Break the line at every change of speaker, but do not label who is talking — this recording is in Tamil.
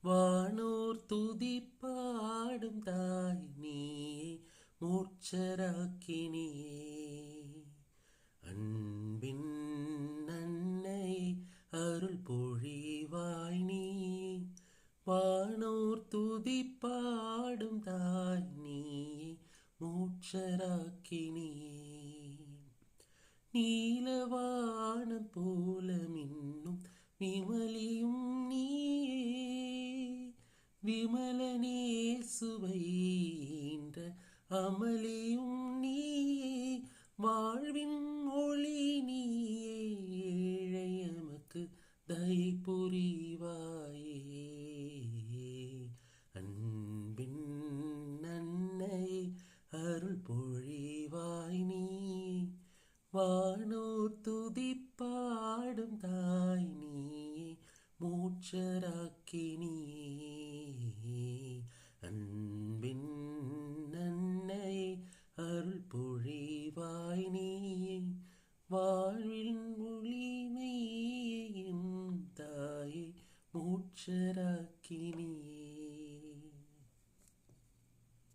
வானோர் துதிப்பாடும் தாய் நீயே, மூர்ச்சராக்கினியே. அன்பின் அன்னை அருள் பொழிவாய் நீயே, வானோர் துதிப்பாடும் தாய் நீயே, மூர்ச்சராக்கினியே. நீலவானம் போல மின்னும் விமலியும் நீயே, விமலனே சுவைன்ற அமளியும் நீயே, வாழ்வின் ஒளி நீயே, ஏழை எமக்கு தயை புரிவாயே. அன்பின் அன்னை அருள் பொழிவாய் நீயே, வானோர் துதிப்பாடும் தாய் நீயே, மூர்ச்சராக்கினியே. அன்பின் அன்னை அருள் பொழிவாய் நீயே, வாழ்வில் ஒளிமையே என் தாயே, மூர்ச்சராக்கினியே.